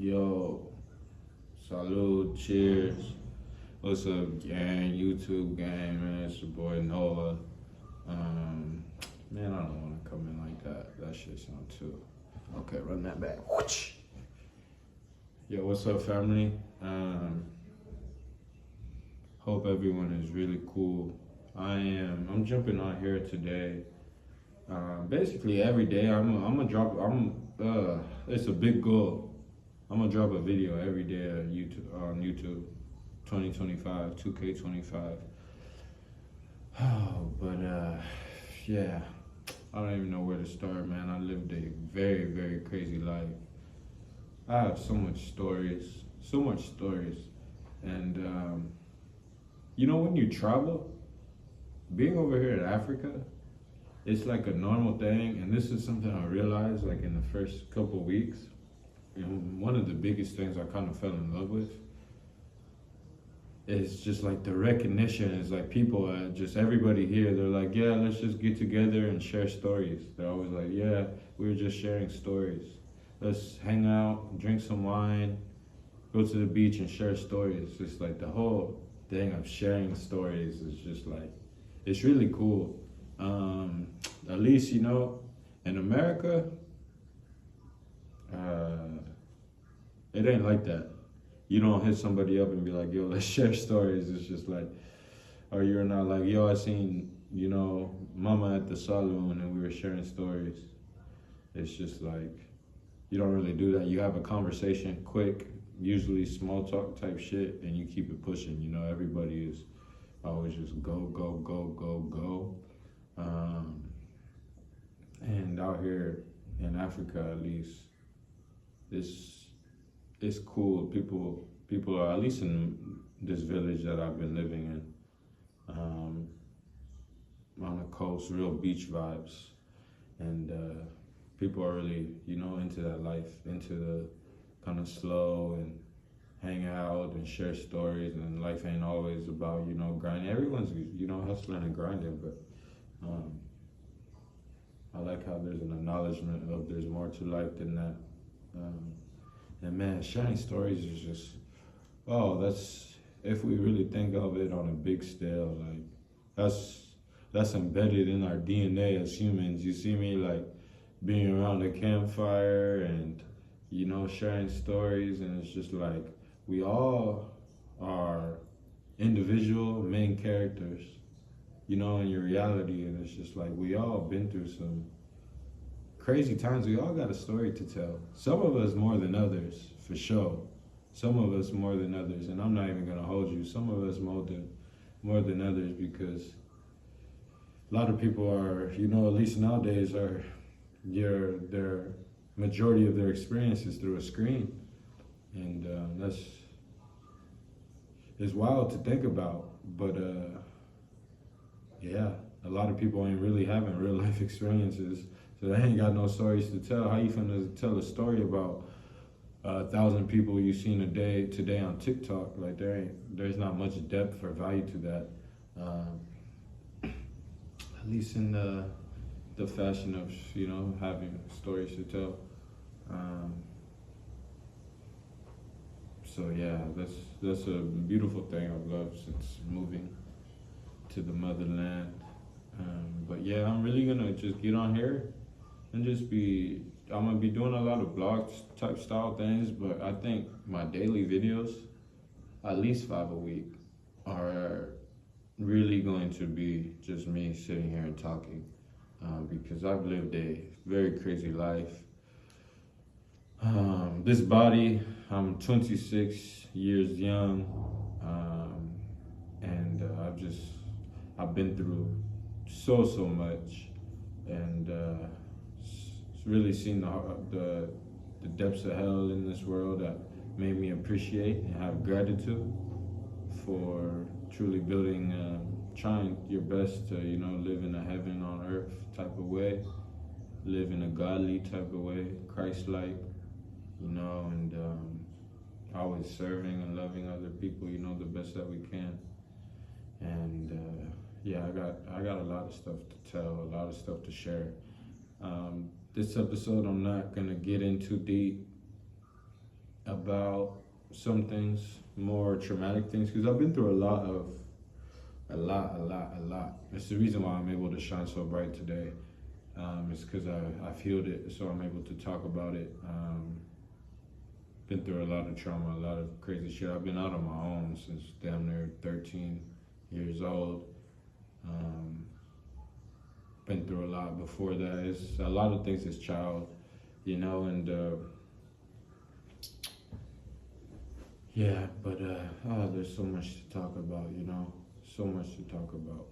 Yo, salute, cheers. What's up, gang? YouTube gang, man. It's your boy Noah. Um, man, I don't want to come in like that. That shit sound too. Okay, run that back. Whoosh. Yo, what's up, family? Hope everyone is really cool. I'm jumping on here today. Basically, every day I'm gonna drop. It's a big goal. I'm gonna drop a video every day on YouTube, 2025, 2K25. Oh, but yeah, I don't even know where to start, man. I lived a very, very crazy life. I have so much stories, and when you travel, being over here in Africa, it's like a normal thing, and this is something I realized like in the first couple of weeks. And one of the biggest things I kind of fell in love with is just like the recognition. Is like people, just everybody here, they're like, yeah, let's just get together and share stories. They're always like, yeah, we're just sharing stories. Let's hang out, drink some wine, go to the beach and share stories. It's just like the whole thing of sharing stories is just like, it's really cool. At least, in America, it ain't like that. You don't hit somebody up and be like, yo, let's share stories. It's just like, or you're not like, yo, I seen, mama at the saloon and we were sharing stories. It's just like, you don't really do that. You have a conversation quick, usually small talk type shit, and you keep it pushing. Everybody is always just go, go, go, go, go. And out here in Africa, at least, it's cool. People are, at least in this village that I've been living in, on the coast, real beach vibes, and people are really, into that life, into the kind of slow and hang out and share stories. And life ain't always about, grinding. Everyone's, hustling and grinding, but I like how there's an acknowledgement of there's more to life than that. And man, sharing stories is just, that's, if we really think of it on a big scale, like that's embedded in our DNA as humans. You see me like being around a campfire and, sharing stories, and it's just like, we all are individual main characters, in your reality, and it's just like, we all been through some crazy times. We all got a story to tell. Some of us more than others, for sure. Some of us more than others, and I'm not even gonna hold you. Some of us more than others, because a lot of people are, at least nowadays, their majority of their experiences through a screen, and it's wild to think about. But yeah, a lot of people ain't really having real life experiences. So they ain't got no stories to tell. How you finna tell a story about 1,000 people you seen today on TikTok? Like there's not much depth or value to that. At least in the fashion of having stories to tell. So yeah, that's a beautiful thing I've loved since moving to the motherland. But yeah, I'm really gonna just get on here and I'm gonna be doing a lot of blog type style things, but I think my daily videos, at least 5 a week, are really going to be just me sitting here and talking, because I've lived a very crazy life. This body, I'm 26 years young, and I've been through so much, and really seen the depths of hell in this world that made me appreciate and have gratitude for truly building, trying your best to, live in a heaven on earth type of way, live in a godly type of way, Christ-like, and always serving and loving other people, the best that we can. And yeah, I got a lot of stuff to tell, a lot of stuff to share. This episode, I'm not gonna get in too deep. about some things, more traumatic things, because I've been through a lot. It's the reason why I'm able to shine so bright today. It's because I've healed it, so I'm able to talk about it. Been through a lot of trauma, a lot of crazy shit. I've been out on my own since damn near 13 years old. Been through a lot before that. It's a lot of things as child, and yeah, but there's so much to talk about, so much to talk about.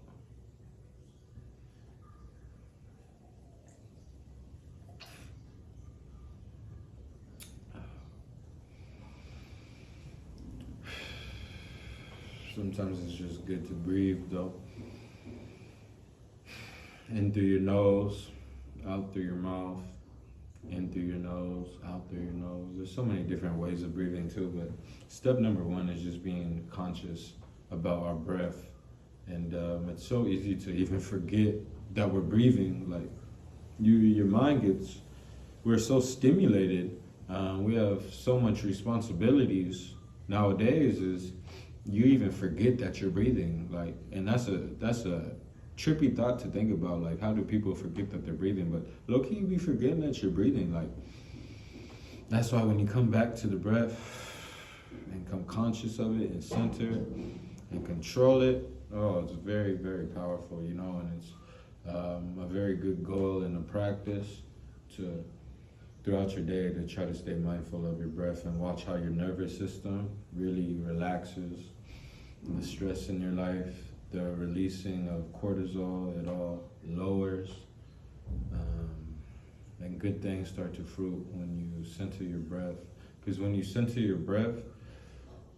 Sometimes it's just good to breathe, though. In through your nose, out through your mouth, in through your nose, out through your nose. There's so many different ways of breathing too, but step number one is just being conscious about our breath. And it's so easy to even forget that we're breathing. Like your mind we're so stimulated. We have so much responsibilities nowadays is you even forget that you're breathing. Like, and that's a trippy thought to think about. Like, how do people forget that they're breathing? But low-key, you be forgetting that you're breathing. Like, that's why when you come back to the breath and come conscious of it and center it and control it, it's very, very powerful, and it's a very good goal and a practice to throughout your day to try to stay mindful of your breath and watch how your nervous system really relaxes, the stress in your life, the releasing of cortisol, it all lowers, and good things start to fruit when you center your breath. Because when you center your breath,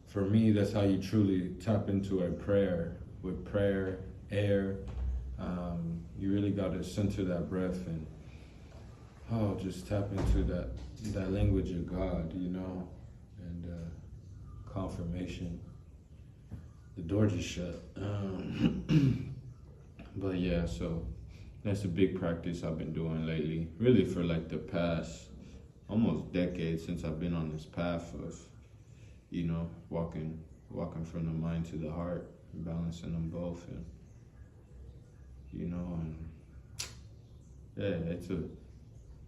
for me, that's how you truly tap into a prayer. With prayer, air, you really got to center that breath and just tap into that language of God, and confirmation. The door just shut. But yeah, so that's a big practice I've been doing lately. Really for like the past almost decade since I've been on this path of, walking from the mind to the heart, balancing them both, and and yeah,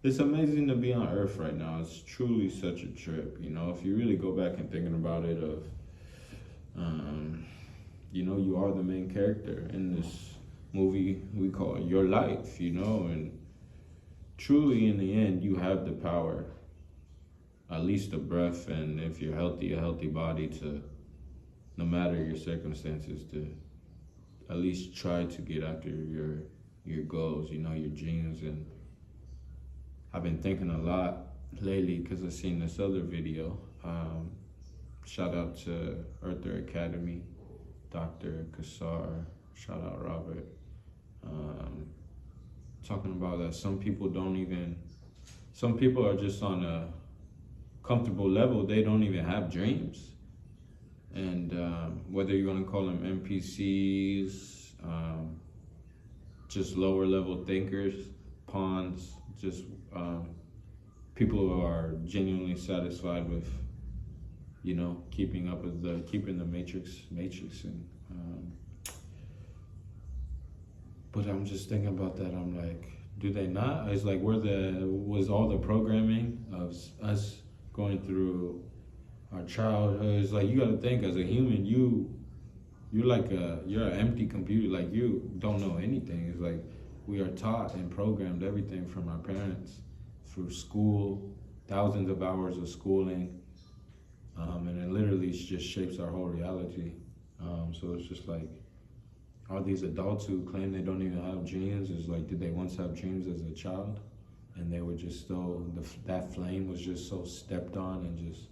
it's amazing to be on Earth right now. It's truly such a trip, if you really go back and thinking about it of, you are the main character in this movie we call your life, and truly in the end, you have the power, at least the breath, and if you're healthy, a healthy body to, no matter your circumstances, to at least try to get after your goals, your dreams. And I've been thinking a lot lately because I've seen this other video. Shout out to Earther Academy, Dr. Kassar, shout out Robert. Talking about that some people are just on a comfortable level, they don't even have dreams. And whether you want to call them NPCs, just lower level thinkers, pawns, just people who are genuinely satisfied with, keeping the matrix. And but I'm just thinking about that. I'm like, do they not? It's like, was all the programming of us going through our childhood? It's like, you got to think as a human, you're an empty computer. Like, you don't know anything. It's like we are taught and programmed everything from our parents through school, thousands of hours of schooling, and it literally just shapes our whole reality. So it's just like, all these adults who claim they don't even have dreams, is like, did they once have dreams as a child? And they were just that flame was just so stepped on and just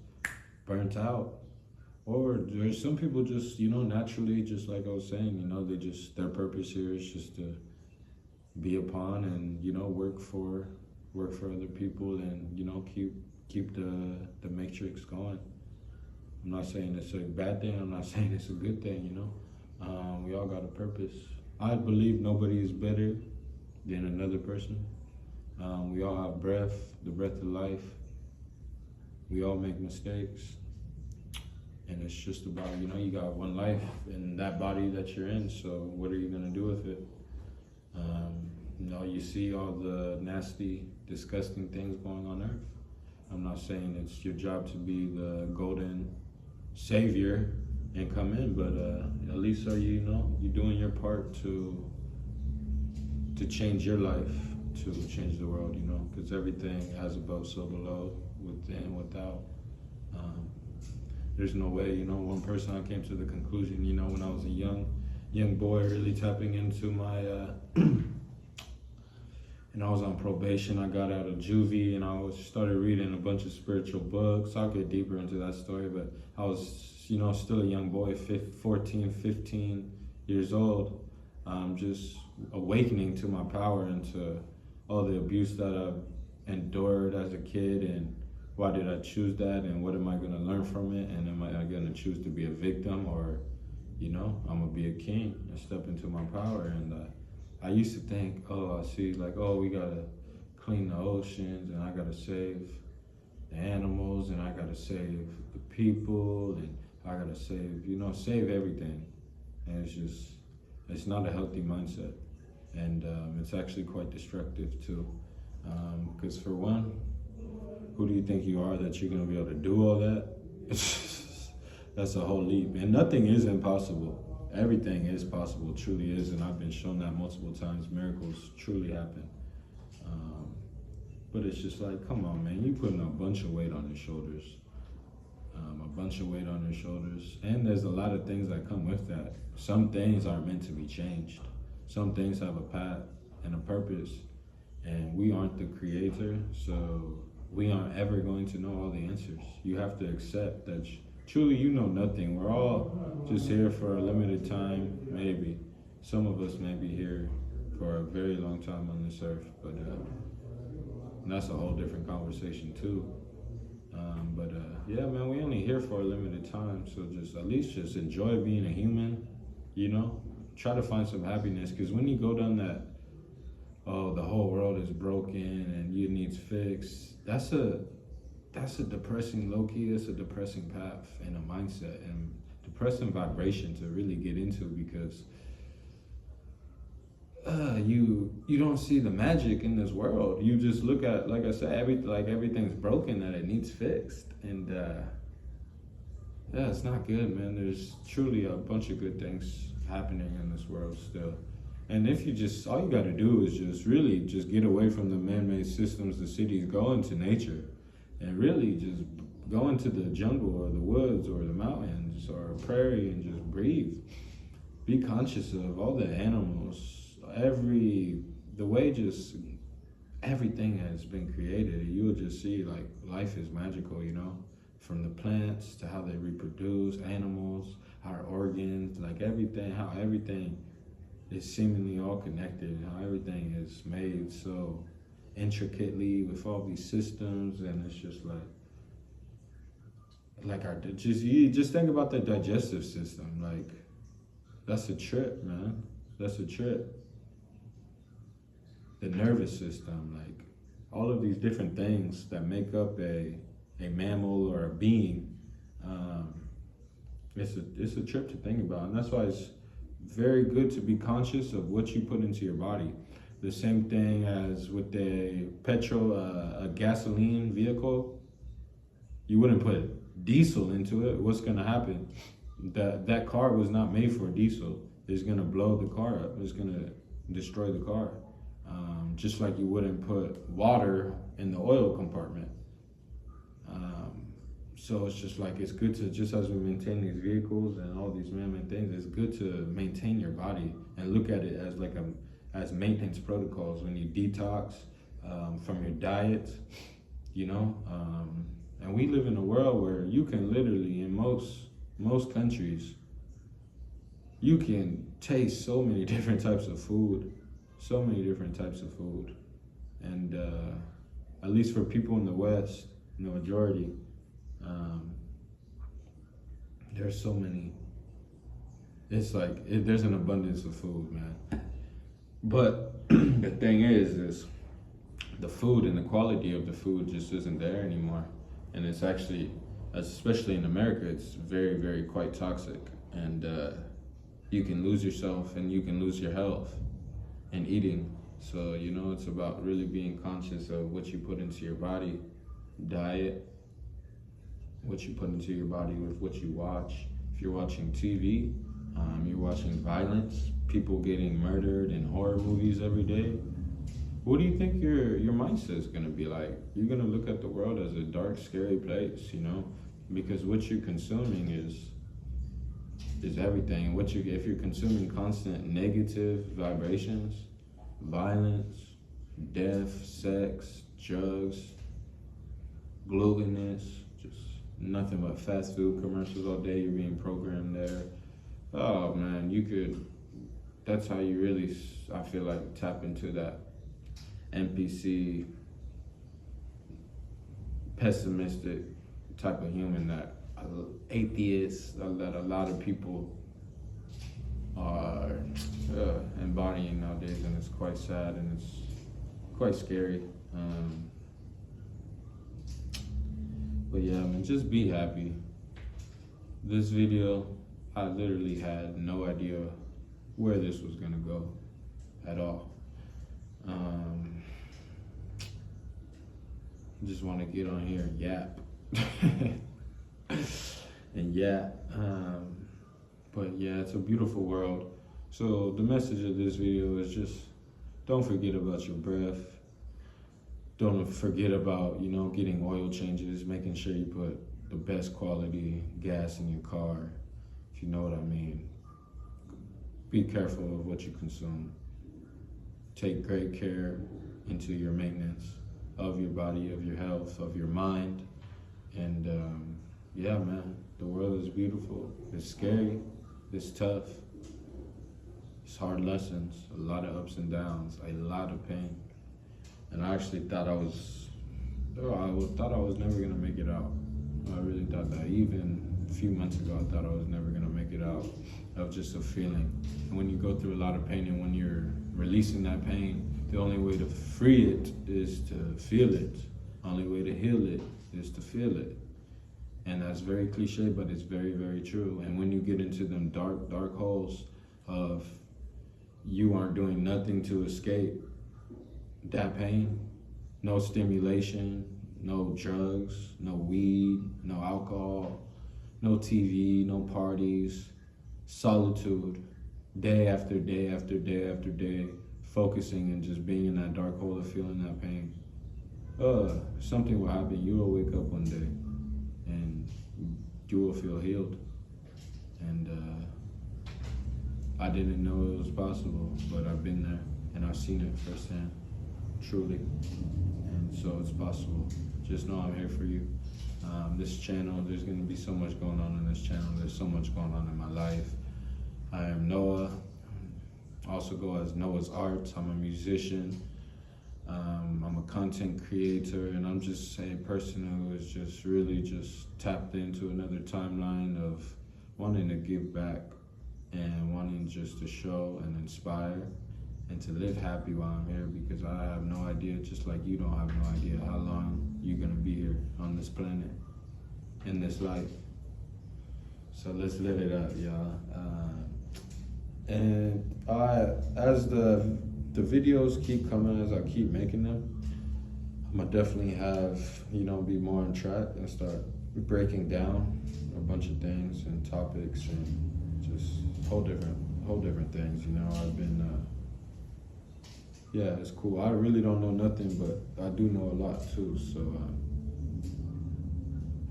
burnt out. Or there's some people just, naturally, just like I was saying, their purpose here is just to be a pawn and, work for other people and, keep the matrix going. I'm not saying it's a bad thing, I'm not saying it's a good thing, we all got a purpose. I believe nobody is better than another person. We all have breath, the breath of life. We all make mistakes. And it's just about, you got one life in that body that you're in, so what are you going to do with it? You see all the nasty, disgusting things going on Earth. I'm not saying it's your job to be the golden savior and come in, but at least are you're doing your part to change your life, to change the world, because everything has above, so below, within, without. There's no way, one person I came to the conclusion, when I was a young boy, really tapping into my, and I was on probation. I got out of juvie and I started reading a bunch of spiritual books. I'll get deeper into that story, but I was, still a young boy, 14, 15 years old, just awakening to my power and to all the abuse that I've endured as a kid, and why did I choose that, and what am I going to learn from it, and am I going to choose to be a victim, or, I'm going to be a king and step into my power. And I used to think, we got to clean the oceans, and I got to save the animals, and I got to save the people, and I got to save everything. And it's not a healthy mindset. And it's actually quite destructive too. Because for one, who do you think you are that you're going to be able to do all that? That's a whole leap. And nothing is impossible. Everything is possible, truly is. And I've been shown that multiple times. Miracles truly happen. But it's just like, come on, man. You're putting a bunch of weight on your shoulders. And there's a lot of things that come with that. Some things aren't meant to be changed. Some things have a path and a purpose. And we aren't the creator, so we aren't ever going to know all the answers. You have to accept that truly you know nothing. We're all just here for a limited time, maybe. Some of us may be here for a very long time on this earth, but and that's a whole different conversation too. Yeah, man, we only here for a limited time, so at least enjoy being a human, Try to find some happiness, because when you go down that, the whole world is broken and you needs fixed, that's a depressing, low-key, that's a depressing path and a mindset and depressing vibration to really get into, because you don't see the magic in this world. You just look at, like I said, everything's broken, that it needs fixed. And it's not good, man. There's truly a bunch of good things happening in this world still. And if all you got to do is just get away from the man-made systems the cities, go into nature, and really just go into the jungle or the woods or the mountains or a prairie and just breathe. Be conscious of all the animals, the way just everything has been created. You'll just see like life is magical, from the plants to how they reproduce, animals, our organs, like everything, how everything is seemingly all connected, how everything is made so intricately with all these systems. And it's just you just think about the digestive system. Like, that's a trip, man. That's a trip. The nervous system, like all of these different things that make up a mammal or a being. It's a trip to think about, and that's why it's very good to be conscious of what you put into your body. The same thing as with a gasoline vehicle. You wouldn't put diesel into it. What's gonna happen? That car was not made for diesel. It's gonna blow the car up. It's gonna destroy the car. Just like you wouldn't put water in the oil compartment. So it's just like, it's good to, just as we maintain these vehicles and all these man-made things, it's good to maintain your body and look at it as as maintenance protocols when you detox from your diet, and we live in a world where you can literally, in most countries, you can taste so many different types of food, and at least for people in the West, the majority, there's so many. It's like there's an abundance of food, man. But the thing is the food and the quality of the food just isn't there anymore. and it's actually, especially in America, it's very, very quite toxic, and you can lose yourself and you can lose your health in eating. So it's about really being conscious of what you put into your body, diet, what you put into your body with what you watch. If you're watching TV, you're watching violence, people getting murdered in horror movies every day. What do you think your mindset is gonna be like? You're gonna look at the world as a dark, scary place, because what you're consuming is everything. If you're consuming constant negative vibrations, violence, death, sex, drugs, gluttonous, just nothing but fast food commercials all day, you're being programmed there. Oh man, that's how you really, I feel like, tap into that NPC, pessimistic type of human that atheists, that a lot of people are embodying nowadays, and it's quite sad and it's quite scary. But yeah, man, just be happy. This video, I literally had no idea where this was gonna go at all. Just want to get on here and yap and yap. But yeah, it's a beautiful world. So the message of this video is just don't forget about your breath. Don't forget about, getting oil changes, making sure you put the best quality gas in your car, if you know what I mean. Be careful of what you consume. Take great care into your maintenance of your body, of your health, of your mind. And yeah, man, the world is beautiful. It's scary. It's tough. It's hard lessons, a lot of ups and downs, a lot of pain. And I actually thought I was never gonna make it out. I really thought that. Even a few months ago, I thought I was never gonna make it out of just a feeling. And when you go through a lot of pain and when you're releasing that pain, the only way to free it is to feel it. Only way to heal it is to feel it. And that's very cliche, but it's very, very true. And when you get into them dark, dark holes of you aren't doing nothing to escape that pain, no stimulation, no drugs, no weed, no alcohol, no TV, no parties, solitude, day after day after day after day, focusing and just being in that dark hole of feeling that pain. Something will happen. You will wake up one day and you will feel healed. And I didn't know it was possible, but I've been there and I've seen it firsthand, truly. And so it's possible. Just know I'm here for you. This channel, there's going to be so much going on in this channel. There's so much going on in my life. I am Noah. Also go as Noah's Arts. I'm a musician. I'm a content creator, and I'm just a person who is just really just tapped into another timeline of wanting to give back and wanting just to show and inspire and to live happy while I'm here, because I have no idea, just like you don't have no idea how long you're gonna be here on this planet, in this life. So let's live it up, y'all. And as the videos keep coming, as I keep making them, I'm gonna definitely have, be more on track and start breaking down a bunch of things and topics and just whole different things. I've been, yeah, it's cool. I really don't know nothing, but I do know a lot too. So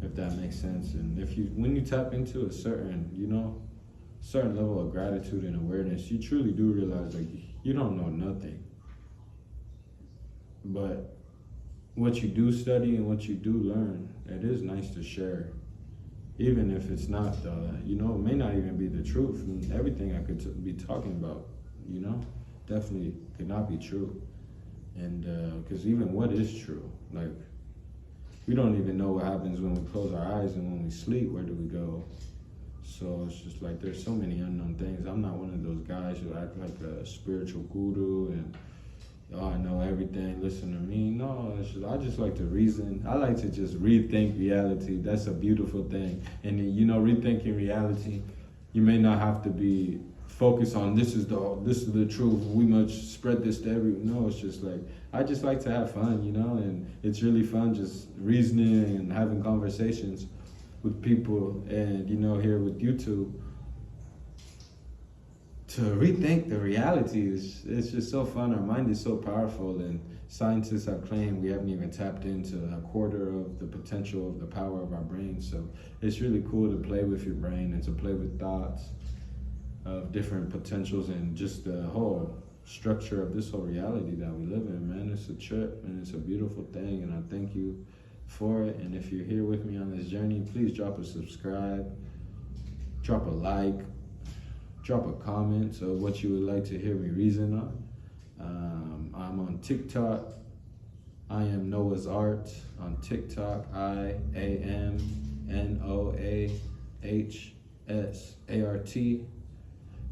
if that makes sense, and when you tap into a certain level of gratitude and awareness, you truly do realize like you don't know nothing. But what you do study and what you do learn, it is nice to share. Even if it's not, it may not even be the truth. And everything I could be talking about, definitely could not be true. And because even what is true, like we don't even know what happens when we close our eyes, and when we sleep, where do we go? So it's just like there's so many unknown things. I'm not one of those guys who act like a spiritual guru and oh, I know everything, listen to me. No, I just like to reason. I like to just rethink reality. That's a beautiful thing. And you know, rethinking reality, you may not have to be focused on this is the truth. We must spread this to everyone. No, it's just like I just like to have fun, you know, and it's really fun just reasoning and having conversations with people, and you know, here with YouTube to rethink the reality is it's just so fun. Our mind is so powerful, and scientists have claimed we haven't even tapped into a quarter of the potential of the power of our brain. So it's really cool to play with your brain and to play with thoughts of different potentials and just the whole structure of this whole reality that we live in, man. It's a trip and it's a beautiful thing, and I thank you for it. And if you're here with me on this journey, please drop a subscribe, drop a like, drop a comment of what you would like to hear me reason on. I'm on TikTok. I am Noah's Art on TikTok. IAMNOAHSART.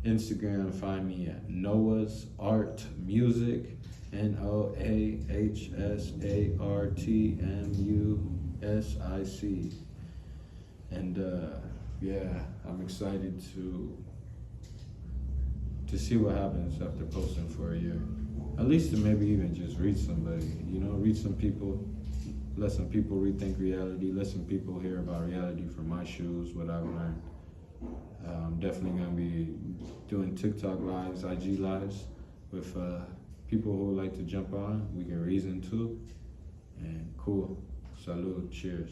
Instagram, find me at Noah's Art Music. NOAHSARTMUSIC. And yeah, I'm excited to see what happens after posting for a year. At least to maybe even just reach somebody, you know, reach some people, let some people rethink reality, let some people hear about reality from my shoes, what I've learned. I'm definitely gonna be doing TikTok lives, IG lives with people who like to jump on. We can reason too. And cool. Salud. Cheers.